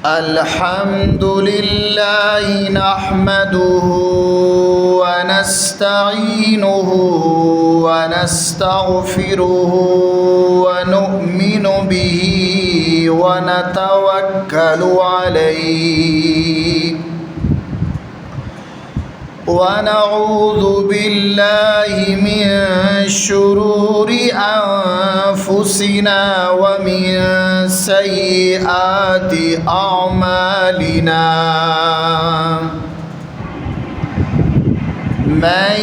الحمد لله نحمده ونستعينه ونستغفره ونؤمن به ونتوكل عليه ونعوذ بالله من شرور أنفسنا ومن سيئات أعمالنا من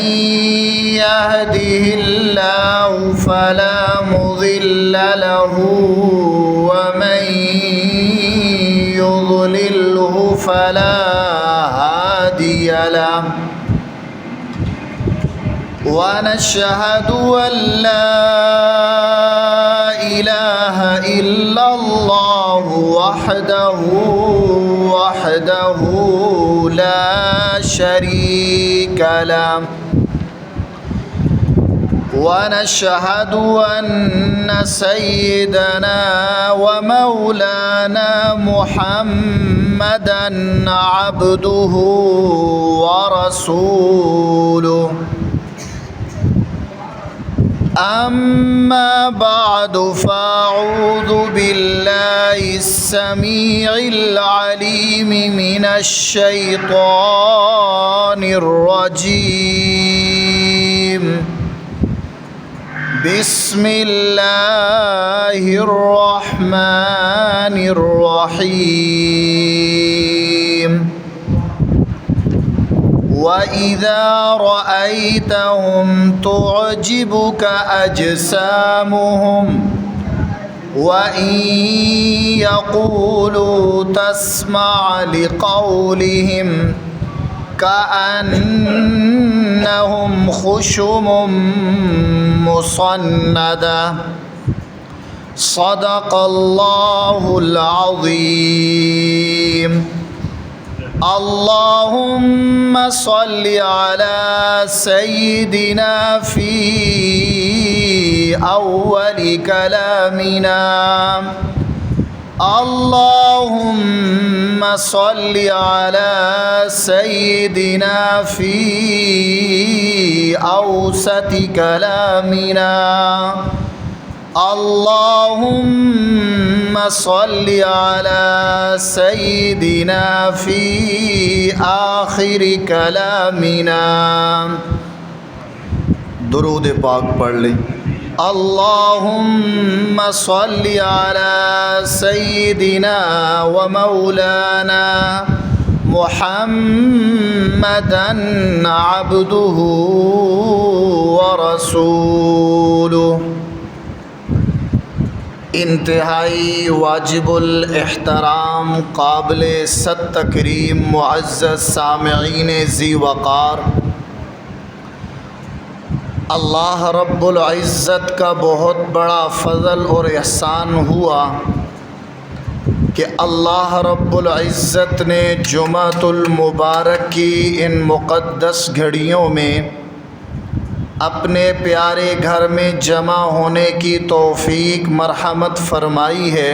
يهده الله فلا مضل له ومن يضلله فلا هادي له ونشهد أن لا إله إلا الله وحده لا شريك له ونشهد أن سيدنا ومولانا محمدًا عبده ورسوله أما بعد فأعوذ بالله السميع العليم من الشيطان الرجيم بسم الله الرحمن الرحيم وَإِذَا رَأَيْتَهُمْ تُعْجِبُكَ أَجْسَامُهُمْ وَإِنْ يَقُولُوا تَسْمَعْ لِقَوْلِهِمْ كَأَنَّهُمْ خُشُبٌ مُّصَنَّدَةٌ صدق الله العظيم اللهم صل على سيدنا في أول كلامنا اللهم صل على سيدنا في أوسط كلامنا اللهم صل على سيدنا في آخر كلامنا درود پاک پڑھ لیں اللهم صل على سيدنا ومولانا محمدًا عبده ورسوله انتہائی واجب الاحترام قابل صد تکریم معزز سامعین ذی وقار، اللہ رب العزت کا بہت بڑا فضل اور احسان ہوا کہ اللہ رب العزت نے جمعۃ المبارک کی ان مقدس گھڑیوں میں اپنے پیارے گھر میں جمع ہونے کی توفیق مرحمت فرمائی ہے۔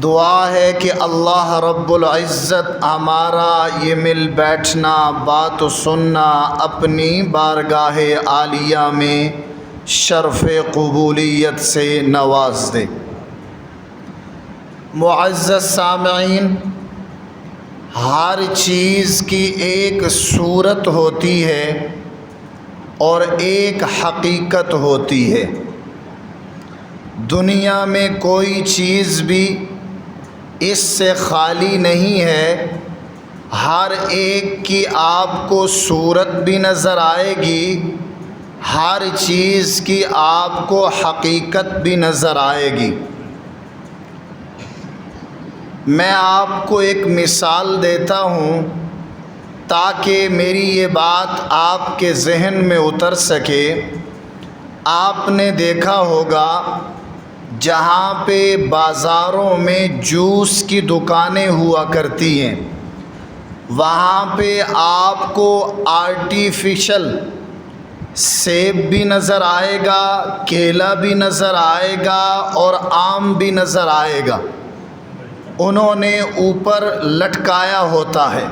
دعا ہے کہ اللہ رب العزت ہمارا یہ مل بیٹھنا بات و سننا اپنی بارگاہ عالیہ میں شرف قبولیت سے نواز دے۔ معزز سامعین، ہر چیز کی ایک صورت ہوتی ہے اور ایک حقیقت ہوتی ہے۔ دنیا میں کوئی چیز بھی اس سے خالی نہیں ہے، ہر ایک کی آپ کو صورت بھی نظر آئے گی، ہر چیز کی آپ کو حقیقت بھی نظر آئے گی۔ میں آپ کو ایک مثال دیتا ہوں تاکہ میری یہ بات آپ کے ذہن میں اتر سکے۔ آپ نے دیکھا ہوگا جہاں پہ بازاروں میں جوس کی دکانیں ہوا کرتی ہیں، وہاں پہ آپ کو آرٹیفیشل سیب بھی نظر آئے گا، کیلا بھی نظر آئے گا اور آم بھی نظر آئے گا، انہوں نے اوپر لٹکایا ہوتا ہے،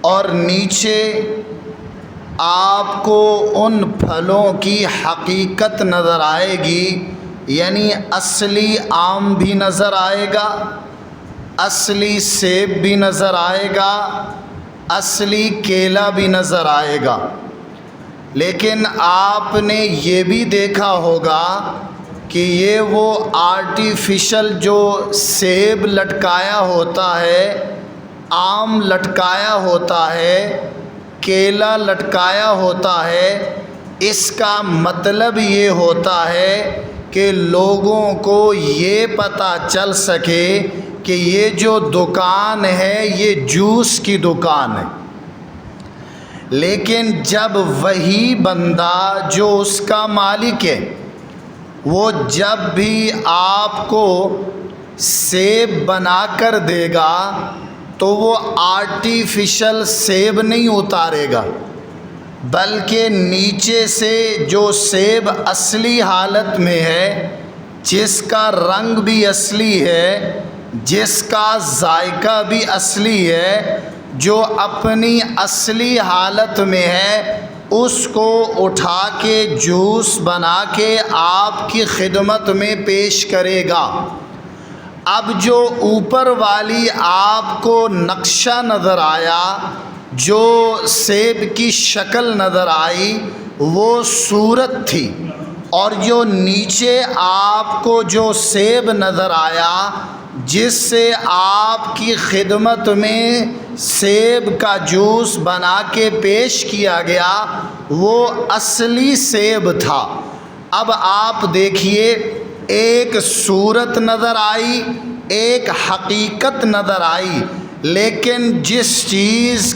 اور نیچے آپ کو ان پھلوں کی حقیقت نظر آئے گی، یعنی اصلی آم بھی نظر آئے گا، اصلی سیب بھی نظر آئے گا، اصلی کیلا بھی نظر آئے گا۔ لیکن آپ نے یہ بھی دیکھا ہوگا کہ یہ وہ آرٹیفیشل جو سیب لٹکایا ہوتا ہے، آم لٹکایا ہوتا ہے، کیلا لٹکایا ہوتا ہے، اس کا مطلب یہ ہوتا ہے کہ لوگوں کو یہ پتہ چل سکے کہ یہ جو دکان ہے یہ جوس کی دکان ہے۔ لیکن جب وہی بندہ جو اس کا مالک ہے، وہ جب بھی آپ کو سیب بنا کر دے گا تو وہ آرٹیفیشل سیب نہیں اتارے گا، بلکہ نیچے سے جو سیب اصلی حالت میں ہے، جس کا رنگ بھی اصلی ہے، جس کا ذائقہ بھی اصلی ہے، جو اپنی اصلی حالت میں ہے، اس کو اٹھا کے جوس بنا کے آپ کی خدمت میں پیش کرے گا۔ اب جو اوپر والی آپ کو نقشہ نظر آیا، جو سیب کی شکل نظر آئی، وہ صورت تھی، اور جو نیچے آپ کو جو سیب نظر آیا، جس سے آپ کی خدمت میں سیب کا جوس بنا کے پیش کیا گیا، وہ اصلی سیب تھا۔ اب آپ دیکھیے، ایک صورت نظر آئی، ایک حقیقت نظر آئی، لیکن جس چیز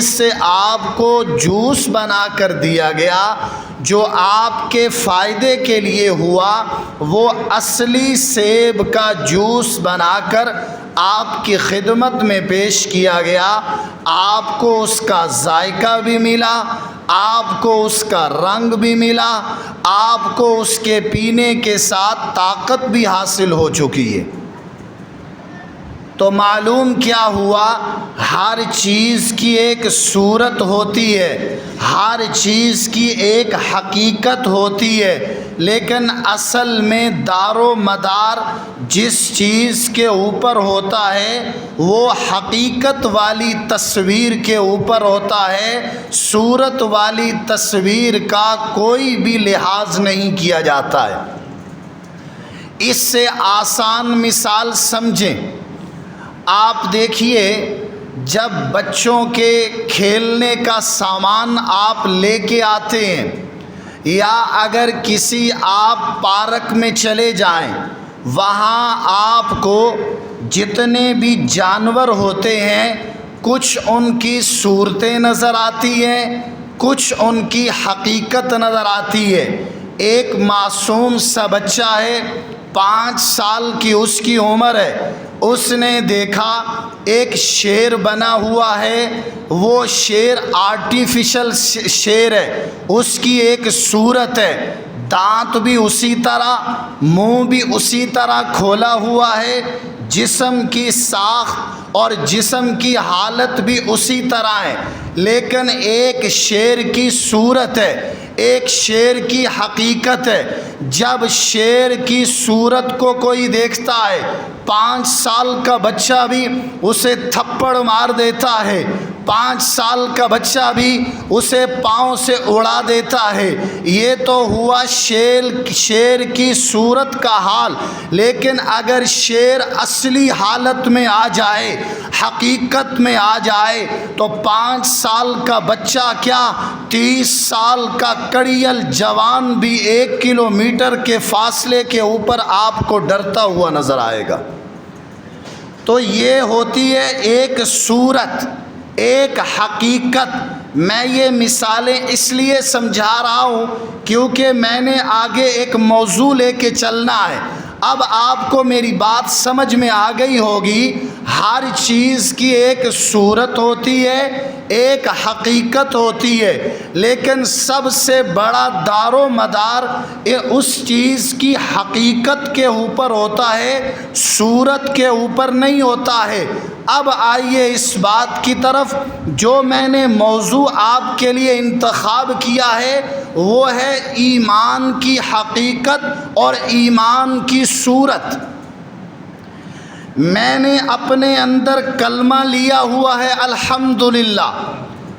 سے آپ کو جوس بنا کر دیا گیا، جو آپ کے فائدے کے لیے ہوا، وہ اصلی سیب کا جوس بنا کر آپ کی خدمت میں پیش کیا گیا۔ آپ کو اس کا ذائقہ بھی ملا، آپ کو اس کا رنگ بھی ملا، آپ کو اس کے پینے کے ساتھ طاقت بھی حاصل ہو چکی ہے۔ تو معلوم کیا ہوا؟ ہر چیز کی ایک صورت ہوتی ہے، ہر چیز کی ایک حقیقت ہوتی ہے، لیکن اصل میں دار و مدار جس چیز کے اوپر ہوتا ہے وہ حقیقت والی تصویر کے اوپر ہوتا ہے۔ صورت والی تصویر کا کوئی بھی لحاظ نہیں کیا جاتا ہے۔ اس سے آسان مثال سمجھیں، آپ دیکھیے، جب بچوں کے کھیلنے کا سامان آپ لے کے آتے ہیں، یا اگر کسی آپ پارک میں چلے جائیں، وہاں آپ کو جتنے بھی جانور ہوتے ہیں، کچھ ان کی صورتیں نظر آتی ہیں، کچھ ان کی حقیقت نظر آتی ہے۔ ایک معصوم سا بچہ ہے، 5 سال کی اس کی عمر ہے، اس نے دیکھا ایک شیر بنا ہوا ہے، وہ شیر آرٹیفیشل شیر ہے، اس کی ایک صورت ہے، دانت بھی اسی طرح، منہ بھی اسی طرح کھولا ہوا ہے، جسم کی ساخت اور جسم کی حالت بھی اسی طرح ہے، لیکن ایک شیر کی صورت ہے، ایک شیر کی حقیقت ہے۔ جب شیر کی صورت کو کوئی دیکھتا ہے، 5 سال کا بچہ بھی اسے تھپڑ مار دیتا ہے، 5 سال کا بچہ بھی اسے پاؤں سے اڑا دیتا ہے۔ یہ تو ہوا شیر کی صورت کا حال، لیکن اگر شیر اصلی حالت میں آ جائے، حقیقت میں آ جائے، تو 5 سال کا بچہ کیا، 30 سال کا کڑیل جوان بھی 1 کلومیٹر کے فاصلے کے اوپر آپ کو ڈرتا ہوا نظر آئے گا۔ تو یہ ہوتی ہے ایک صورت، ایک حقیقت۔ میں یہ مثالیں اس لیے سمجھا رہا ہوں کیونکہ میں نے آگے ایک موضوع لے کے چلنا ہے۔ اب آپ کو میری بات سمجھ میں آ گئی ہوگی، ہر چیز کی ایک صورت ہوتی ہے، ایک حقیقت ہوتی ہے، لیکن سب سے بڑا دار و مدار اس چیز کی حقیقت کے اوپر ہوتا ہے، صورت کے اوپر نہیں ہوتا ہے۔ اب آئیے اس بات کی طرف، جو میں نے موضوع آپ کے لیے انتخاب کیا ہے وہ ہے ایمان کی حقیقت اور ایمان کی صورت۔ میں نے اپنے اندر کلمہ لیا ہوا ہے الحمدللہ،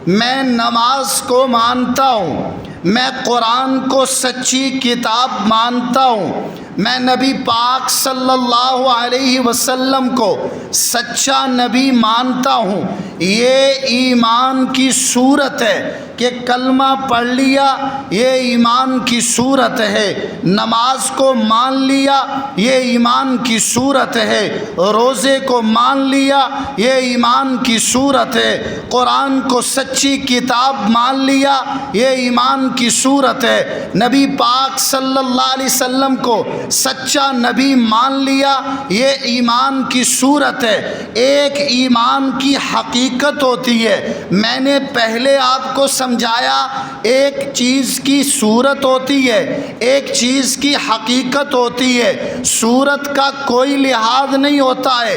میں نماز کو مانتا ہوں، میں قرآن کو سچی کتاب مانتا ہوں، میں نبی پاک صلی اللہ علیہ وسلم کو سچا نبی مانتا ہوں۔ یہ ایمان کی صورت ہے کہ کلمہ پڑھ لیا، یہ ایمان کی صورت ہے، نماز کو مان لیا، یہ ایمان کی صورت ہے، روزے کو مان لیا، یہ ایمان کی صورت ہے، قرآن کو سچی کتاب مان لیا، یہ ایمان کی صورت ہے، نبی پاک صلی اللہ علیہ وسلم کو سچا نبی مان لیا، یہ ایمان کی صورت ہے۔ ایک ایمان کی حقیقت ہوتی ہے، میں نے پہلے آپ کو سمجھایا، ایک چیز کی صورت ہوتی ہے، ایک چیز کی حقیقت ہوتی ہے، صورت کا کوئی لحاظ نہیں ہوتا ہے،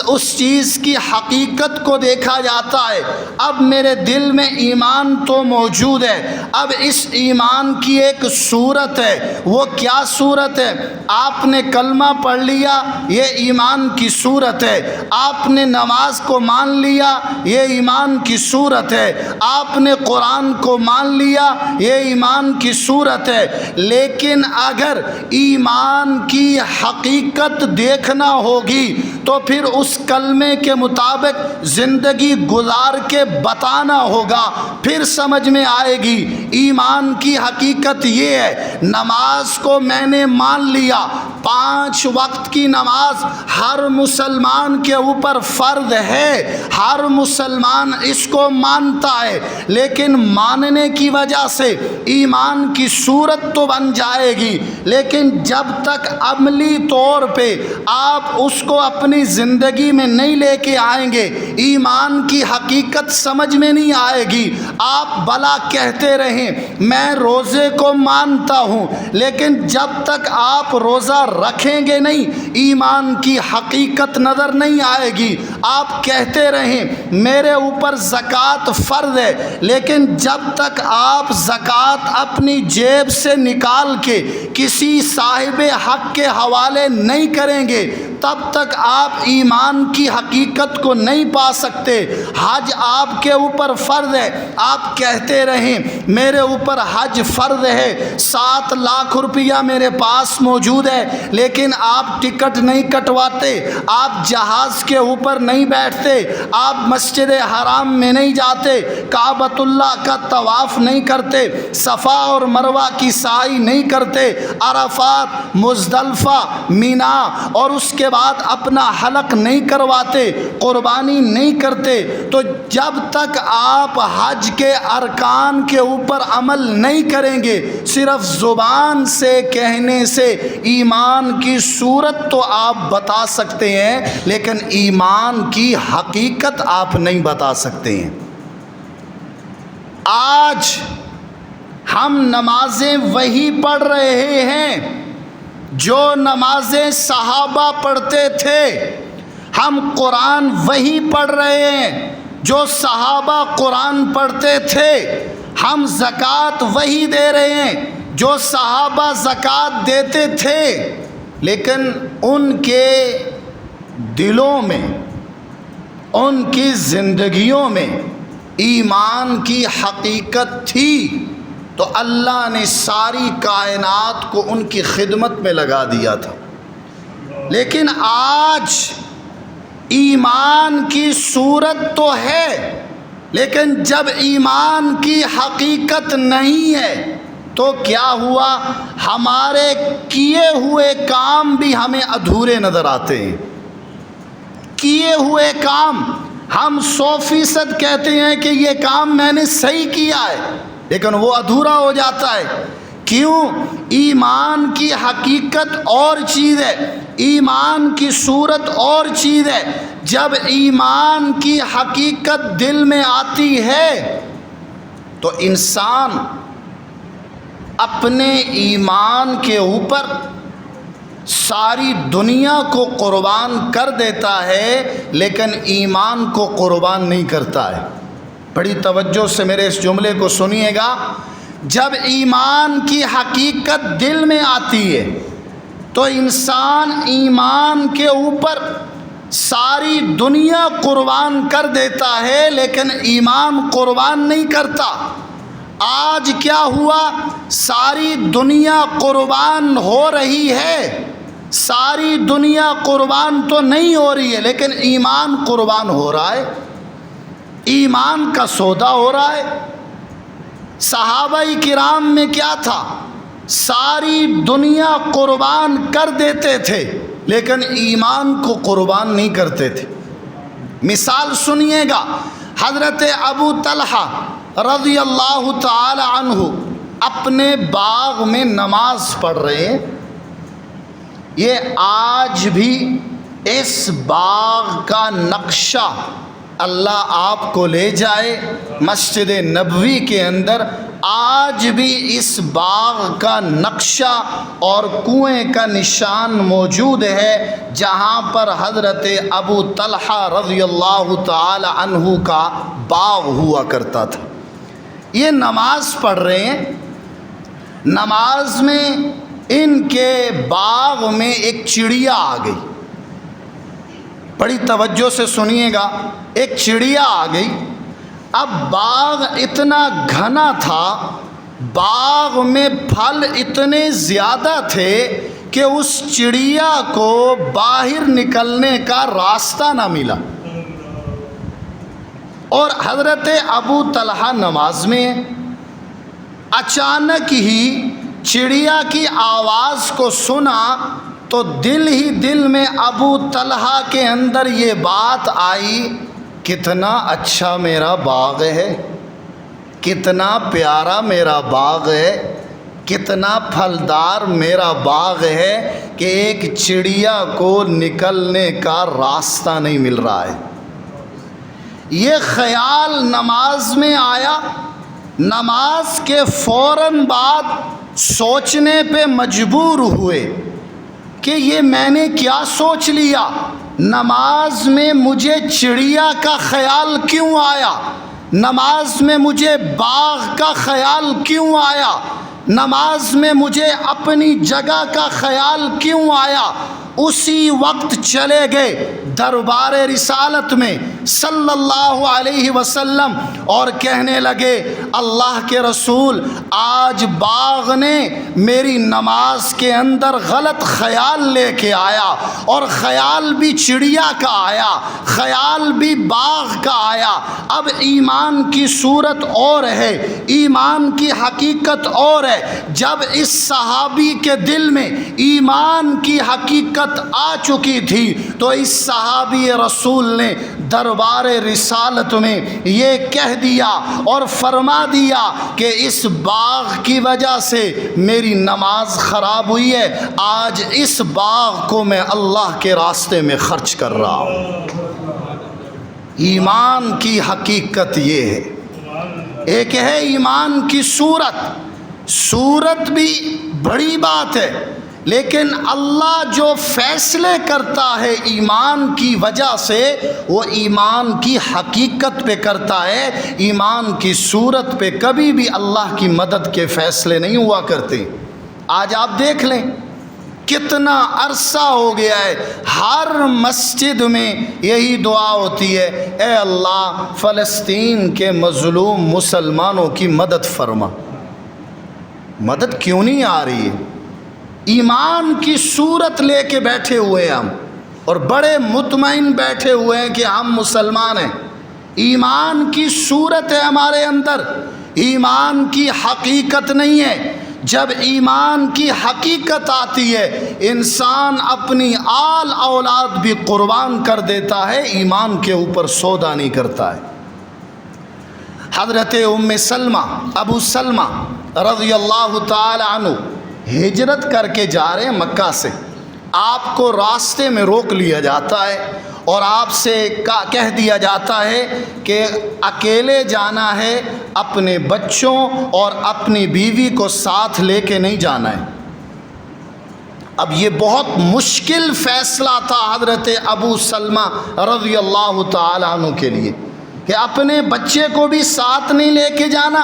اس چیز کی حقیقت کو دیکھا جاتا ہے۔ اب میرے دل میں ایمان تو موجود ہے، اب اس ایمان کی ایک صورت ہے، وہ کیا صورت ہے؟ آپ نے کلمہ پڑھ لیا، یہ ایمان کی صورت ہے، آپ نے نماز کو مان لیا، یہ ایمان کی صورت ہے، آپ نے قرآن کو مان لیا، یہ ایمان کی صورت ہے۔ لیکن اگر ایمان کی حقیقت دیکھنا ہوگی تو پھر اس کلمے کے مطابق زندگی گزار کے بتانا ہوگا، پھر سمجھ میں آئے گی۔ ایمان کی حقیقت یہ ہے، نماز کو میں نے مان لیا، 5 وقت کی نماز ہر مسلمان کے اوپر فرض ہے، ہر مسلمان اس کو مانتا ہے، لیکن ماننے کی وجہ سے ایمان کی صورت تو بن جائے گی، لیکن جب تک عملی طور پہ آپ اس کو اپنی زندگی میں نہیں لے کے آئیں گے، ایمان کی حقیقت سمجھ میں نہیں آئے گی۔ آپ بھلا کہتے رہیں میں روزے کو مانتا ہوں، لیکن جب تک آپ روزہ رکھیں گے نہیں، ایمان کی حقیقت نظر نہیں آئے گی۔ آپ کہتے رہیں میرے اوپر زکوٰۃ فرض ہے، لیکن جب تک آپ زکوٰۃ اپنی جیب سے نکال کے کسی صاحب حق کے حوالے نہیں کریں گے، تب تک آپ ایمان کی حقیقت کو نہیں پا سکتے۔ حج آپ کے اوپر فرض ہے، آپ کہتے رہیں میرے اوپر حج فرض ہے، 7 لاکھ روپیہ میرے پاس موجود ہے، لیکن آپ ٹکٹ نہیں کٹواتے، آپ جہاز کے اوپر نہیں بیٹھتے، آپ مسجد حرام میں نہیں جاتے، کعبۃ اللہ کا طواف نہیں کرتے، صفا اور مروہ کی سعی نہیں کرتے، عرفات، مزدلفہ، مینا اور اس کے بعد اپنا حلق نہیں کرواتے، قربانی نہیں کرتے، تو جب تک آپ حج کے ارکان کے اوپر عمل نہیں کریں گے، صرف زبان سے کہنے سے ایمان کی صورت تو آپ بتا سکتے ہیں، لیکن ایمان کی حقیقت آپ نہیں بتا سکتے ہیں۔ آج ہم نمازیں وہی پڑھ رہے ہیں جو نمازیں صحابہ پڑھتے تھے، ہم قرآن وہی پڑھ رہے ہیں جو صحابہ قرآن پڑھتے تھے، ہم زکوٰۃ وہی دے رہے ہیں جو صحابہ زکوٰۃ دیتے تھے، لیکن ان کے دلوں میں، ان کی زندگیوں میں ایمان کی حقیقت تھی، تو اللہ نے ساری کائنات کو ان کی خدمت میں لگا دیا تھا۔ لیکن آج ایمان کی صورت تو ہے، لیکن جب ایمان کی حقیقت نہیں ہے تو کیا ہوا؟ ہمارے کیے ہوئے کام بھی ہمیں ادھورے نظر آتے ہیں۔ کیے ہوئے کام ہم 100% کہتے ہیں کہ یہ کام میں نے صحیح کیا ہے، لیکن وہ ادھورا ہو جاتا ہے۔ کیوں؟ ایمان کی حقیقت اور چیز ہے، ایمان کی صورت اور چیز ہے۔ جب ایمان کی حقیقت دل میں آتی ہے تو انسان اپنے ایمان کے اوپر ساری دنیا کو قربان کر دیتا ہے، لیکن ایمان کو قربان نہیں کرتا ہے۔ بڑی توجہ سے میرے اس جملے کو سنیے گا۔ جب ایمان کی حقیقت دل میں آتی ہے تو انسان ایمان کے اوپر ساری دنیا قربان کر دیتا ہے، لیکن ایمان قربان نہیں کرتا۔ آج کیا ہوا؟ ساری دنیا قربان ہو رہی ہے، ساری دنیا قربان تو نہیں ہو رہی ہے، لیکن ایمان قربان ہو رہا ہے، ایمان کا سودا ہو رہا ہے۔ صحابہ کرام میں کیا تھا؟ ساری دنیا قربان کر دیتے تھے، لیکن ایمان کو قربان نہیں کرتے تھے۔ مثال سنیے گا، حضرت ابو طلحہ رضی اللہ تعالی عنہ اپنے باغ میں نماز پڑھ رہے ہیں۔ یہ آج بھی اس باغ کا نقشہ اللہ آپ کو لے جائے مسجد نبوی کے اندر، آج بھی اس باغ کا نقشہ اور کنویں کا نشان موجود ہے جہاں پر حضرت ابو طلحہ رضی اللہ تعالی عنہ کا باغ ہوا کرتا تھا۔ یہ نماز پڑھ رہے ہیں، نماز میں ان کے باغ میں ایک چڑیا آ گئی۔ بڑی توجہ سے سنیے گا، ایک چڑیا آ گئی۔ اب باغ اتنا گھنا تھا، باغ میں پھل اتنے زیادہ تھے کہ اس چڑیا کو باہر نکلنے کا راستہ نہ ملا، اور حضرت ابو طلحہ نماز میں اچانک ہی چڑیا کی آواز کو سنا تو دل ہی دل میں ابو طلحہ کے اندر یہ بات آئی، کتنا اچھا میرا باغ ہے، کتنا پیارا میرا باغ ہے، کتنا پھلدار میرا باغ ہے کہ ایک چڑیا کو نکلنے کا راستہ نہیں مل رہا ہے۔ یہ خیال نماز میں آیا، نماز کے فوراً بعد سوچنے پہ مجبور ہوئے کہ یہ میں نے کیا سوچ لیا، نماز میں مجھے چڑیا کا خیال کیوں آیا، نماز میں مجھے باغ کا خیال کیوں آیا، نماز میں مجھے اپنی جگہ کا خیال کیوں آیا۔ اسی وقت چلے گئے دربار رسالت میں صلی اللہ علیہ وسلم اور کہنے لگے، اللہ کے رسول، آج باغ نے میری نماز کے اندر غلط خیال لے کے آیا، اور خیال بھی چڑیا کا آیا، خیال بھی باغ کا آیا۔ اب ایمان کی صورت اور ہے، ایمان کی حقیقت اور ہے۔ جب اس صحابی کے دل میں ایمان کی حقیقت آ چکی تھی تو اس صحابی رسول نے دربار رسالت میں یہ کہہ دیا اور فرما دیا کہ اس باغ کی وجہ سے میری نماز خراب ہوئی ہے، آج اس باغ کو میں اللہ کے راستے میں خرچ کر رہا ہوں۔ ایمان کی حقیقت یہ ہے۔ ایک ہے ایمان کی صورت بھی بڑی بات ہے، لیکن اللہ جو فیصلے کرتا ہے ایمان کی وجہ سے وہ ایمان کی حقیقت پہ کرتا ہے، ایمان کی صورت پہ کبھی بھی اللہ کی مدد کے فیصلے نہیں ہوا کرتے۔ آج آپ دیکھ لیں کتنا عرصہ ہو گیا ہے، ہر مسجد میں یہی دعا ہوتی ہے، اے اللہ فلسطین کے مظلوم مسلمانوں کی مدد فرما۔ مدد کیوں نہیں آ رہی ہے؟ ایمان کی صورت لے کے بیٹھے ہوئے ہیں ہم، اور بڑے مطمئن بیٹھے ہوئے ہیں کہ ہم مسلمان ہیں۔ ایمان کی صورت ہے ہمارے اندر، ایمان کی حقیقت نہیں ہے۔ جب ایمان کی حقیقت آتی ہے انسان اپنی آل اولاد بھی قربان کر دیتا ہے، ایمان کے اوپر سودا نہیں کرتا ہے۔ حضرت ام سلمہ ابو سلمہ رضی اللہ تعالی عنہ ہجرت کر کے جا رہے ہیں مکہ سے، آپ کو راستے میں روک لیا جاتا ہے اور آپ سے کہہ دیا جاتا ہے کہ اکیلے جانا ہے، اپنے بچوں اور اپنی بیوی کو ساتھ لے کے نہیں جانا ہے۔ اب یہ بہت مشکل فیصلہ تھا حضرت ابو سلمہ رضی اللہ تعالی عنہ کے لیے کہ اپنے بچے کو بھی ساتھ نہیں لے کے جانا،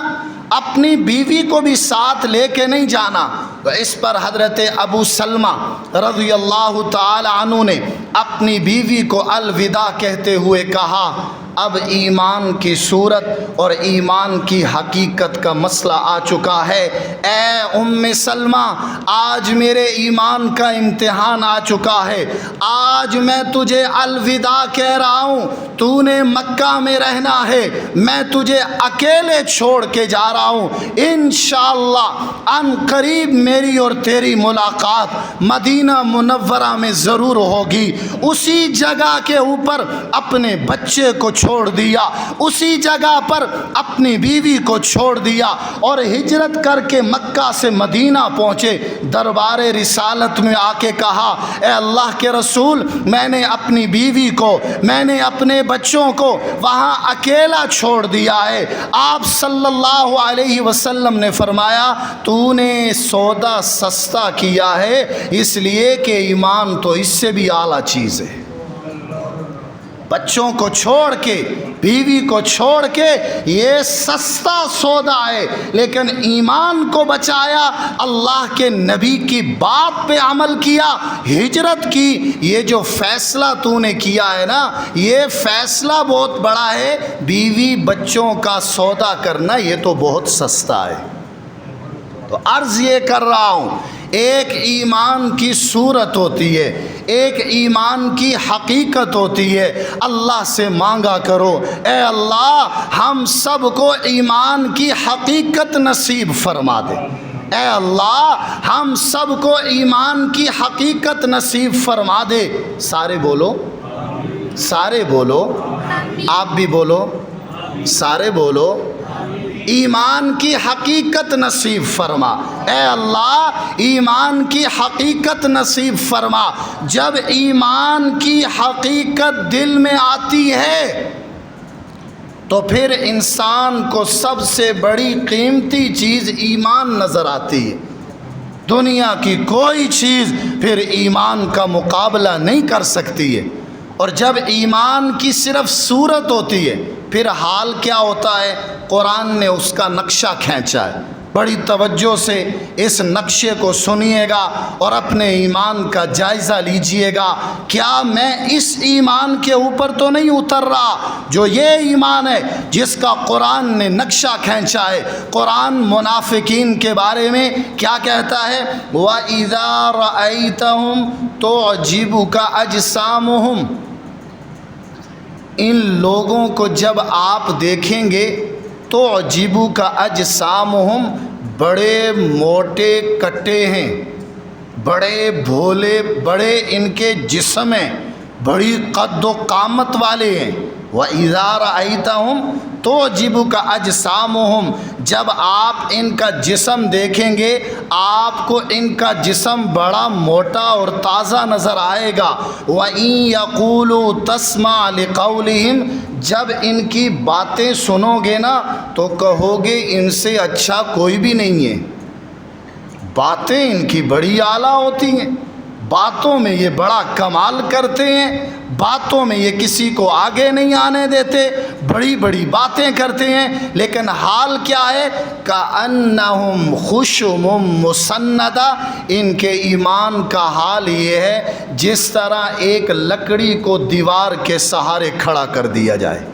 اپنی بیوی کو بھی ساتھ لے کے نہیں جانا۔ تو اس پر حضرت ابو سلمہ رضی اللہ تعالی عنہ نے اپنی بیوی کو الوداع کہتے ہوئے کہا، اب ایمان کی صورت اور ایمان کی حقیقت کا مسئلہ آ چکا ہے، اے ام سلمہ آج میرے ایمان کا امتحان آ چکا ہے، آج میں تجھے الوداع کہہ رہا ہوں، تو نے مکہ میں رہنا ہے، میں تجھے اکیلے چھوڑ کے جا رہا ہوں، انشاءاللہ ان قریب میری اور تیری ملاقات مدینہ منورہ میں ضرور ہوگی۔ اسی جگہ کے اوپر اپنے بچے کو چھوڑ دیا، اسی جگہ پر اپنی بیوی کو چھوڑ دیا اور ہجرت کر کے مکہ سے مدینہ پہنچے۔ دربار رسالت میں آ کے کہا، اے اللہ کے رسول، میں نے اپنی بیوی کو، میں نے اپنے بچوں کو وہاں اکیلا چھوڑ دیا ہے۔ آپ صلی اللہ علیہ وسلم نے فرمایا، تو نے سودا سستا کیا ہے، اس لیے کہ ایمان تو اس سے بھی اعلیٰ چیز ہے۔ بچوں کو چھوڑ کے، بیوی کو چھوڑ کے، یہ سستا سودا ہے، لیکن ایمان کو بچایا، اللہ کے نبی کی بات پہ عمل کیا، ہجرت کی۔ یہ جو فیصلہ تو نے کیا ہے نا، یہ فیصلہ بہت بڑا ہے، بیوی بچوں کا سودا کرنا یہ تو بہت سستا ہے۔ تو عرض یہ کر رہا ہوں، ایک ایمان کی صورت ہوتی ہے، ایک ایمان کی حقیقت ہوتی ہے۔ اللہ سے مانگا کرو، اے اللہ ہم سب کو ایمان کی حقیقت نصیب فرما دے، اے اللہ ہم سب کو ایمان کی حقیقت نصیب فرما دے۔ سارے بولو، سارے بولو، آپ بھی بولو، سارے بولو، ایمان کی حقیقت نصیب فرما، اے اللہ ایمان کی حقیقت نصیب فرما۔ جب ایمان کی حقیقت دل میں آتی ہے تو پھر انسان کو سب سے بڑی قیمتی چیز ایمان نظر آتی ہے۔ دنیا کی کوئی چیز پھر ایمان کا مقابلہ نہیں کر سکتی ہے۔ اور جب ایمان کی صرف صورت ہوتی ہے، پھر حال کیا ہوتا ہے؟ قرآن نے اس کا نقشہ کھینچا ہے، بڑی توجہ سے اس نقشے کو سنیے گا اور اپنے ایمان کا جائزہ لیجئے گا۔ کیا میں اس ایمان کے اوپر تو نہیں اتر رہا جو یہ ایمان ہے جس کا قرآن نے نقشہ کھینچا ہے؟ قرآن منافقین کے بارے میں کیا کہتا ہے؟ وَإِذَا رَأَيْتَهُمْ تُعْجِبُكَ أَجْسَامُهُمْ، ان لوگوں کو جب آپ دیکھیں گے تو عجیبو کا اجسامہم، بڑے موٹے کٹے ہیں، بڑے بھولے، بڑے ان کے جسم ہیں، بڑی قد و قامت والے ہیں۔ وَإِذَا رَأَيْتَهُمْ تُعْجِبُكَ أَجْسَامُهُمْ، جب آپ ان کا جسم دیکھیں گے آپ کو ان کا جسم بڑا موٹا اور تازہ نظر آئے گا۔ وَإِن يَقُولُوا تَسْمَعْ لِقَوْلِهِمْ، جب ان کی باتیں سنو گے نا تو کہو گے ان سے اچھا کوئی بھی نہیں ہے۔ باتیں ان کی بڑی اعلیٰ ہوتی ہیں، باتوں میں یہ بڑا کمال کرتے ہیں، باتوں میں یہ کسی کو آگے نہیں آنے دیتے، بڑی بڑی باتیں کرتے ہیں، لیکن حال کیا ہے؟ کأنہم خشب مسندہ، ان کے ایمان کا حال یہ ہے جس طرح ایک لکڑی کو دیوار کے سہارے کھڑا کر دیا جائے۔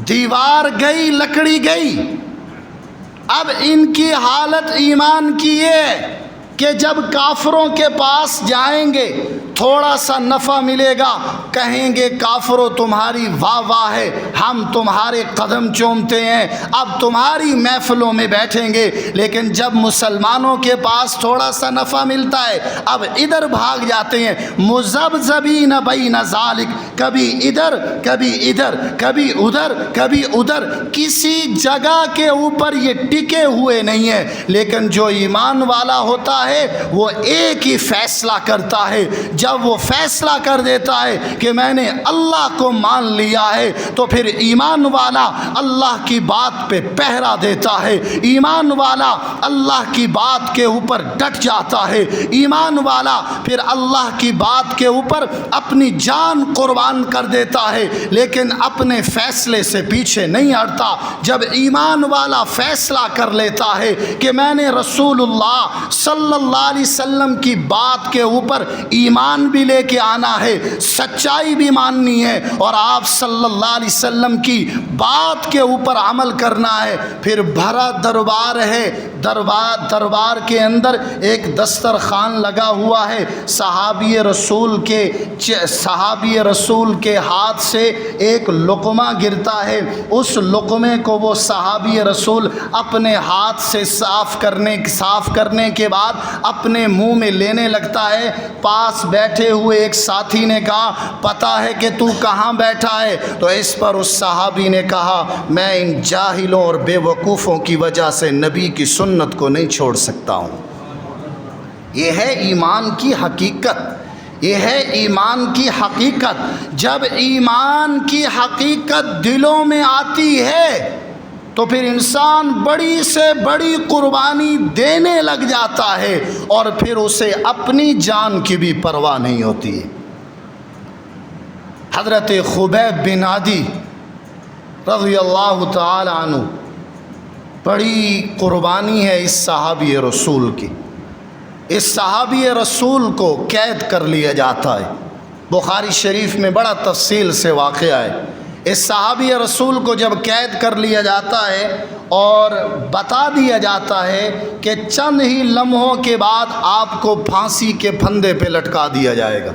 دیوار گئی، لکڑی گئی، اب ان کی حالت ایمان کی ہے کہ جب کافروں کے پاس جائیں گے تھوڑا سا نفع ملے گا، کہیں گے کافروں تمہاری واہ واہ ہے، ہم تمہارے قدم چومتے ہیں، اب تمہاری محفلوں میں بیٹھیں گے۔ لیکن جب مسلمانوں کے پاس تھوڑا سا نفع ملتا ہے اب ادھر بھاگ جاتے ہیں، مذبذبین بین ذالک، کبھی ادھر کبھی ادھر، کبھی ادھر کبھی ادھر، کسی جگہ کے اوپر یہ ٹکے ہوئے نہیں ہیں۔ لیکن جو ایمان والا ہوتا ہے وہ ایک ہی فیصلہ کرتا ہے، جب وہ فیصلہ کر دیتا ہے کہ میں نے اللہ کو مان لیا ہے تو پھر ایمان والا اللہ کی بات پہ پہرا دیتا ہے، ایمان والا اللہ کی بات کے اوپر ڈٹ جاتا ہے، ایمان والا پھر اللہ کی بات کے اوپر اپنی جان قربان کر دیتا ہے، لیکن اپنے فیصلے سے پیچھے نہیں ہٹتا۔ جب ایمان والا فیصلہ کر لیتا ہے کہ میں نے رسول اللہ صلی اللہ علیہ وسلم کی بات کے اوپر ایمان بھی لے کے آنا ہے، سچائی بھی ماننی ہے، اور آپ صلی اللہ علیہ وسلم کی بات کے اوپر عمل کرنا ہے، پھر بھرا دربار ہے، دربار کے اندر ایک دسترخوان لگا ہوا ہے، صحابی رسول کے ہاتھ سے ایک لقمہ گرتا ہے، اس لقمے کو وہ صحابی رسول اپنے ہاتھ سے صاف کرنے کے بعد اپنے منہ میں لینے لگتا ہے۔ پاس بیٹھے ہوئے ایک ساتھی نے کہا پتہ ہے کہ تو کہاں بیٹھا ہے؟ تو اس پر اس صحابی نے کہا میں ان جاہلوں اور بے وقوفوں کی وجہ سے نبی کی سنت کو نہیں چھوڑ سکتا ہوں۔ یہ ہے ایمان کی حقیقت، یہ ہے ایمان کی حقیقت۔ جب ایمان کی حقیقت دلوں میں آتی ہے تو پھر انسان بڑی سے بڑی قربانی دینے لگ جاتا ہے، اور پھر اسے اپنی جان کی بھی پرواہ نہیں ہوتی۔ حضرت خبیب بن عدی رضی اللہ تعالی عنہ، بڑی قربانی ہے اس صحابی رسول کی۔ اس صحابی رسول کو قید کر لیا جاتا ہے، بخاری شریف میں بڑا تفصیل سے واقعہ ہے۔ اس صحابی رسول کو جب قید کر لیا جاتا ہے اور بتا دیا جاتا ہے کہ چند ہی لمحوں کے بعد آپ کو پھانسی کے پھندے پہ لٹکا دیا جائے گا،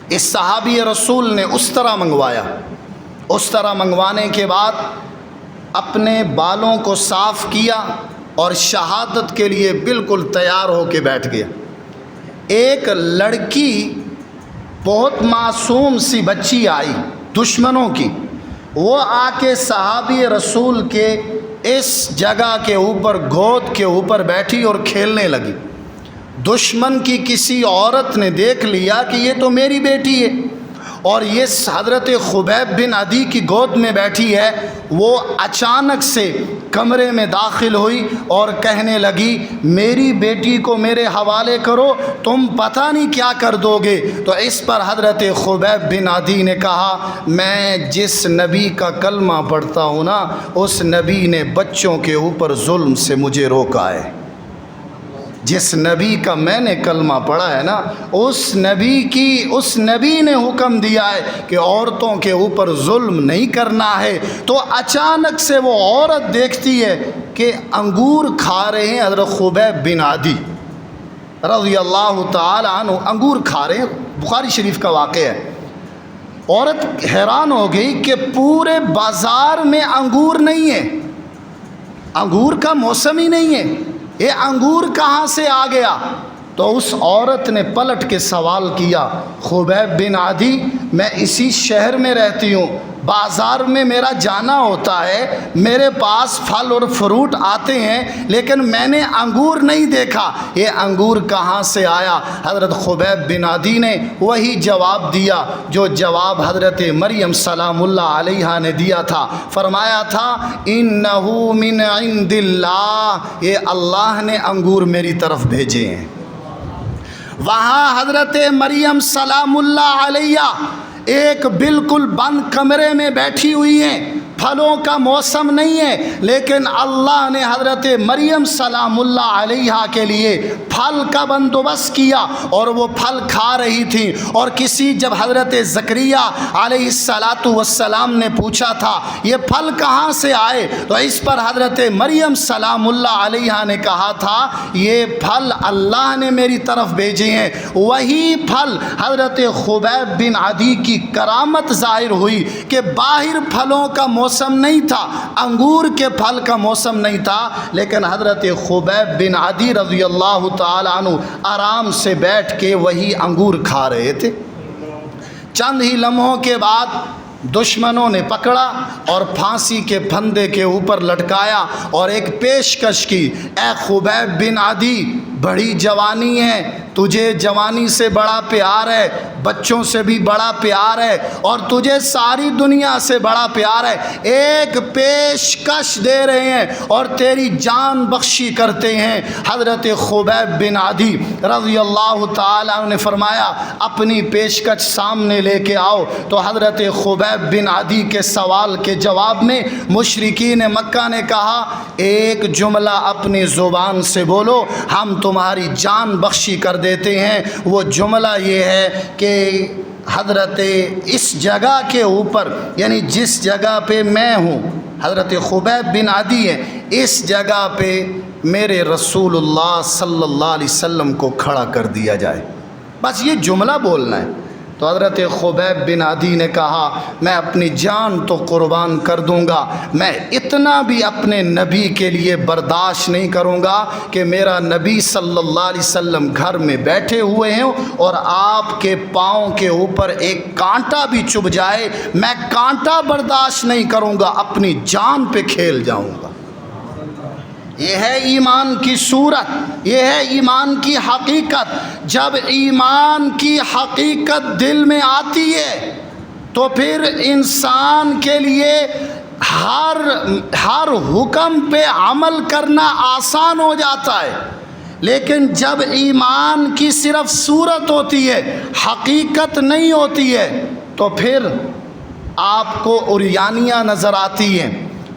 اس صحابی رسول نے اس طرح منگوایا۔ اس طرح منگوانے کے بعد اپنے بالوں کو صاف کیا اور شہادت کے لیے بالکل تیار ہو کے بیٹھ گیا۔ ایک لڑکی بہت معصوم سی بچی آئی دشمنوں کی، وہ آ کے صحابی رسول کے اس جگہ کے اوپر گود کے اوپر بیٹھی اور کھیلنے لگی۔ دشمن کی کسی عورت نے دیکھ لیا کہ یہ تو میری بیٹی ہے اور یہ حضرت خبیب بن عدی کی گود میں بیٹھی ہے، وہ اچانک سے کمرے میں داخل ہوئی اور کہنے لگی میری بیٹی کو میرے حوالے کرو، تم پتہ نہیں کیا کر دو گے۔ تو اس پر حضرت خبیب بن عدی نے کہا میں جس نبی کا کلمہ پڑھتا ہوں نا، اس نبی نے بچوں کے اوپر ظلم سے مجھے روکا ہے۔ جس نبی کا میں نے کلمہ پڑھا ہے نا، اس نبی نے حکم دیا ہے کہ عورتوں کے اوپر ظلم نہیں کرنا ہے۔ تو اچانک سے وہ عورت دیکھتی ہے کہ انگور کھا رہے ہیں حضرت خبیب بن عدی رضی اللہ تعالی عنہ، انگور کھا رہے ہیں، بخاری شریف کا واقعہ ہے۔ عورت حیران ہو گئی کہ پورے بازار میں انگور نہیں ہے، انگور کا موسم ہی نہیں ہے، یہ انگور کہاں سے آ گیا؟ تو اس عورت نے پلٹ کے سوال کیا خبیب بن عدی میں اسی شہر میں رہتی ہوں، بازار میں میرا جانا ہوتا ہے، میرے پاس پھل اور فروٹ آتے ہیں، لیکن میں نے انگور نہیں دیکھا، یہ انگور کہاں سے آیا؟ حضرت خبیب بن عدی نے وہی جواب دیا جو جواب حضرت مریم سلام اللہ علیہا نے دیا تھا، فرمایا تھا انہو من عند اللہ، یہ اللہ نے انگور میری طرف بھیجے ہیں۔ وہاں حضرت مریم سلام اللہ علیہ ایک بالکل بند کمرے میں بیٹھی ہوئی ہیں، پھلوں کا موسم نہیں ہے، لیکن اللہ نے حضرت مریم سلام اللہ علیہا کے لیے پھل کا بندوبست کیا اور وہ پھل کھا رہی تھیں۔ اور کسی جب حضرت زکریا علیہ السلام نے پوچھا تھا یہ پھل کہاں سے آئے، تو اس پر حضرت مریم سلام اللہ علیہا نے کہا تھا یہ پھل اللہ نے میری طرف بھیجے ہیں۔ وہی پھل حضرت خبیب بن عدی کی کرامت ظاہر ہوئی کہ باہر پھلوں کا موسم نہیں تھا، انگور کے پھل کا موسم نہیں تھا، لیکن حضرت خبیب بن عدی رضی اللہ تعالی عنہ آرام سے بیٹھ کے وہی انگور کھا رہے تھے۔ چند ہی لمحوں کے بعد دشمنوں نے پکڑا اور پھانسی کے پھندے کے اوپر لٹکایا اور ایک پیشکش کی، اے خبیب بن عدی بڑی جوانی ہے، تجھے جوانی سے بڑا پیار ہے، بچوں سے بھی بڑا پیار ہے، اور تجھے ساری دنیا سے بڑا پیار ہے، ایک پیشکش دے رہے ہیں اور تیری جان بخشی کرتے ہیں۔ حضرت خبیب بن عدی رضی اللہ تعالیٰ عنہ نے فرمایا اپنی پیشکش سامنے لے کے آؤ۔ تو حضرت خبیب بن عدی کے سوال کے جواب میں مشرکین مکہ نے کہا ایک جملہ اپنی زبان سے بولو، ہم تمہاری جان بخشی کر دیتے ہیں۔ وہ جملہ یہ ہے کہ حضرت اس جگہ کے اوپر، یعنی جس جگہ پہ میں ہوں، حضرت خبیب بن عدی ہے، اس جگہ پہ میرے رسول اللہ صلی اللہ علیہ وسلم کو کھڑا کر دیا جائے، بس یہ جملہ بولنا ہے۔ تو حضرت خبیب بن عدی نے کہا میں اپنی جان تو قربان کر دوں گا، میں اتنا بھی اپنے نبی کے لیے برداشت نہیں کروں گا کہ میرا نبی صلی اللہ علیہ وسلم گھر میں بیٹھے ہوئے ہیں اور آپ کے پاؤں کے اوپر ایک کانٹا بھی چبھ جائے، میں کانٹا برداشت نہیں کروں گا، اپنی جان پہ کھیل جاؤں گا۔ یہ ہے ایمان کی صورت، یہ ہے ایمان کی حقیقت۔ جب ایمان کی حقیقت دل میں آتی ہے تو پھر انسان کے لیے ہر حکم پہ عمل کرنا آسان ہو جاتا ہے، لیکن جب ایمان کی صرف صورت ہوتی ہے، حقیقت نہیں ہوتی ہے، تو پھر آپ کو عریانیاں نظر آتی ہیں،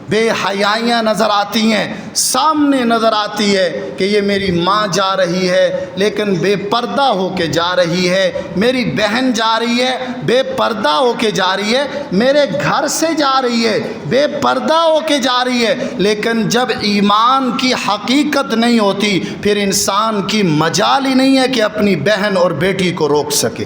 بے حیائیاں نظر آتی ہیں، سامنے نظر آتی ہے کہ یہ میری ماں جا رہی ہے لیکن بے پردہ ہو کے جا رہی ہے، میری بہن جا رہی ہے بے پردہ ہو کے جا رہی ہے، میرے گھر سے جا رہی ہے بے پردہ ہو کے جا رہی ہے۔ لیکن جب ایمان کی حقیقت نہیں ہوتی پھر انسان کی مجال ہی نہیں ہے کہ اپنی بہن اور بیٹی کو روک سکے۔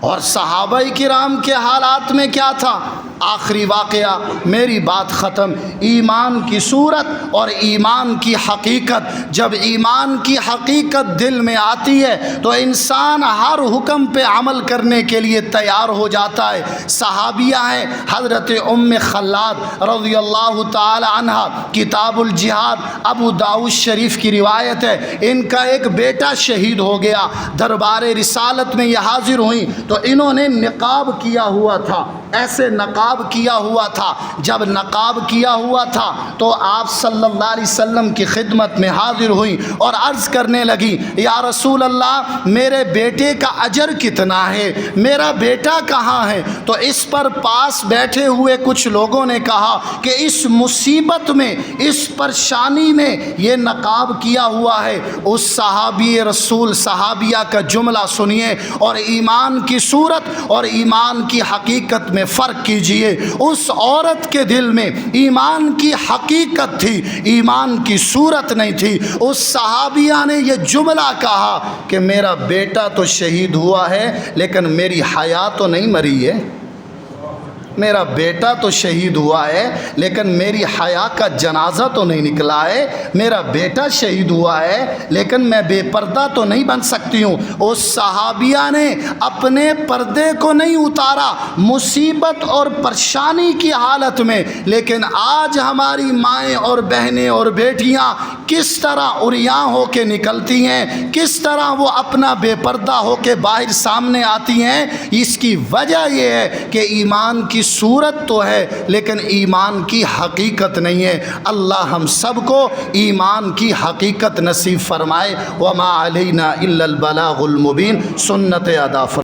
اور صحابہ کرام کے حالات میں کیا تھا؟ آخری واقعہ، میری بات ختم۔ ایمان کی صورت اور ایمان کی حقیقت، جب ایمان کی حقیقت دل میں آتی ہے تو انسان ہر حکم پہ عمل کرنے کے لیے تیار ہو جاتا ہے۔ صحابیہ ہیں حضرت ام خلاد رضی اللہ تعالی عنہ، کتاب الجہاد ابو داؤد شریف کی روایت ہے، ان کا ایک بیٹا شہید ہو گیا، دربار رسالت میں یہ حاضر ہوئیں تو انہوں نے نقاب کیا ہوا تھا، ایسے نقاب کیا ہوا تھا۔ جب نقاب کیا ہوا تھا تو آپ صلی اللہ علیہ وسلم کی خدمت میں حاضر ہوئیں اور عرض کرنے لگی یا رسول اللہ میرے بیٹے کا اجر کتنا ہے، میرا بیٹا کہاں ہے؟ تو اس پر پاس بیٹھے ہوئے کچھ لوگوں نے کہا کہ اس مصیبت میں، اس پریشانی میں یہ نقاب کیا ہوا ہے۔ اس صحابی رسول صحابیہ کا جملہ سنیے اور ایمان کی صورت اور ایمان کی حقیقت میں فرق کیجیے۔ اس عورت کے دل میں ایمان کی حقیقت تھی، ایمان کی صورت نہیں تھی۔ اس صحابیہ نے یہ جملہ کہا کہ میرا بیٹا تو شہید ہوا ہے لیکن میری حیا تو نہیں مری ہے، میرا بیٹا تو شہید ہوا ہے لیکن میری حیا کا جنازہ تو نہیں نکلا ہے، میرا بیٹا شہید ہوا ہے لیکن میں بے پردہ تو نہیں بن سکتی ہوں۔ اس صحابیہ نے اپنے پردے کو نہیں اتارا مصیبت اور پریشانی کی حالت میں، لیکن آج ہماری مائیں اور بہنیں اور بیٹیاں کس طرح عریاں ہو کے نکلتی ہیں، کس طرح وہ اپنا بے پردہ ہو کے باہر سامنے آتی ہیں۔ اس کی وجہ یہ ہے کہ ایمان کی صورت تو ہے لیکن ایمان کی حقیقت نہیں ہے۔ اللہ ہم سب کو ایمان کی حقیقت نصیب فرمائے۔ وما علینا الا البلاغ المبین۔ سنت ادا فرمائے۔